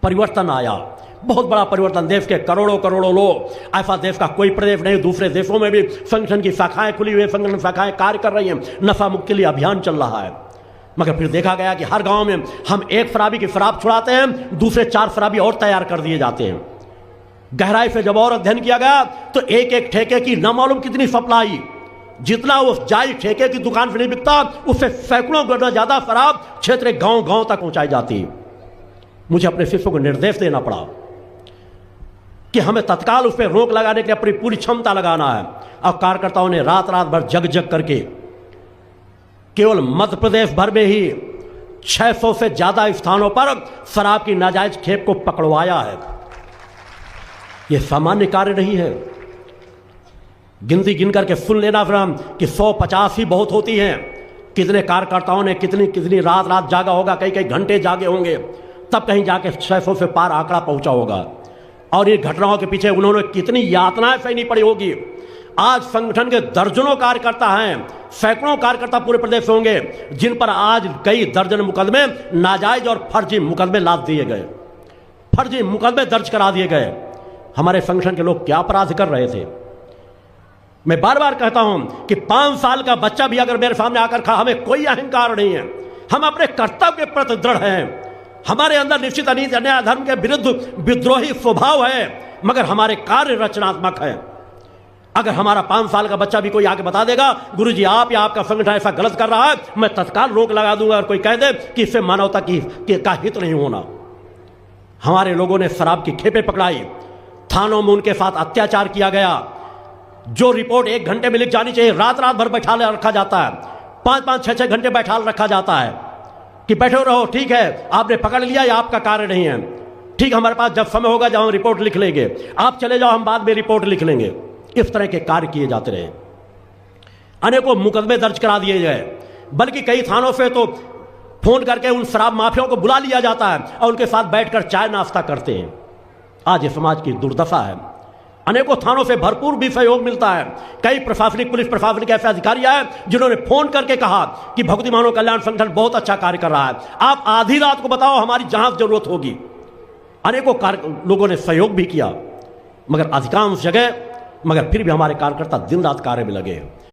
परिवर्तन आया, बहुत बड़ा परिवर्तन। देश के करोड़ों करोड़ों लोग, ऐसा देश का कोई प्रदेश नहीं, दूसरे देशों में भी संगठन की शाखाएं खुली हुई, संगठन शाखाएं कार्य कर रही हैं, नशा मुक्त के लिए अभियान चल रहा है। मगर फिर देखा गया कि हर गांव में हम एक शराबी की शराब छुड़ाते हैं, दूसरे 4 शराबी और तैयार कर दिए जाते हैं। गहराई से जब और अध्ययन किया गया तो एक एक ठेके की न मालूम कितनी सप्लाई, जितना उस जायज ठेके की दुकान पर नहीं बिकता, उससे सैकड़ों गुना ज्यादा शराब क्षेत्र गांव गांव तक पहुंचाई जाती। मुझे अपने शिष्यों को निर्देश देना पड़ा कि हमें तत्काल उस पर रोक लगाने के लिए अपनी पूरी क्षमता लगाना है। और कार्यकर्ताओं ने रात रात भर जग जग करके केवल मध्य प्रदेश भर में ही 600 से ज्यादा स्थानों पर शराब की नाजायज खेप को पकड़वाया है। यह सामान्य कार्य नहीं है। गिनती गिन करके सुन लेना फिर हम कि 150 ही बहुत होती हैं। कितने कार्यकर्ताओं ने कितनी कितनी रात रात जागा होगा, कई कई घंटे जागे होंगे, तब कहीं जाके 600 से पार आंकड़ा पहुंचा होगा। और इन घटनाओं के पीछे उन्होंने कितनी यातनाएं सहनी पड़ी होगी। आज संगठन के दर्जनों कार्यकर्ता हैं, सैकड़ों कार्यकर्ता पूरे प्रदेश में होंगे, जिन पर आज कई दर्जन मुकदमे नाजायज और फर्जी मुकदमे लाद दिए गए, फर्जी मुकदमे दर्ज करा दिए गए। हमारे संगठन के लोग क्या अपराध कर रहे थे। मैं बार बार कहता हूं कि 5 साल का बच्चा भी अगर मेरे सामने आकर खड़ा, हमें कोई अहंकार नहीं है, हम अपने कर्तव्य के प्रति दृढ़ हैं। हमारे अंदर निश्चित अनीति अन्याय धर्म के विरुद्ध विद्रोही स्वभाव है, मगर हमारे कार्य रचनात्मक है। अगर हमारा 5 साल का बच्चा भी कोई आके बता देगा, गुरुजी आप या आपका संगठन ऐसा गलत कर रहा है, मैं तत्काल रोक लगा दूंगा। और कोई कह दे कि इससे मानवता का हित नहीं होना। हमारे लोगों ने शराब की खेपें पकड़ाई, थानों में उनके साथ अत्याचार किया गया। जो रिपोर्ट 1 घंटे में लिख जानी चाहिए, रात रात भर बैठा रखा जाता है, 5-5, 6-6 घंटे बैठा रखा जाता है कि बैठे रहो, ठीक है आपने पकड़ लिया, या आपका कार्य नहीं है, ठीक हमारे पास जब समय होगा जब हम रिपोर्ट लिख लेंगे, आप चले जाओ हम बाद में रिपोर्ट लिख लेंगे। इस तरह के कार्य किए जाते रहे। अनेकों मुकदमे दर्ज करा दिए गए, बल्कि कई थानों से तो फोन करके उन शराब माफियाओं को बुला लिया जाता है और उनके साथ बैठकर चाय नाश्ता करते हैं। आज ये समाज की दुर्दशा है। अनेकों थानों से भरपूर भी सहयोग मिलता है। कई प्रशासनिक, पुलिस प्रशासनिक ऐसे अधिकारी हैं जिन्होंने फोन करके कहा कि भक्ति मानव कल्याण संगठन बहुत अच्छा कार्य कर रहा है, आप आधी रात को बताओ, हमारी जहां जरूरत होगी। अनेकों लोगों ने सहयोग भी किया, मगर अधिकांश जगह, मगर फिर भी हमारे कार्यकर्ता दिन रात कार्य में लगे हैं।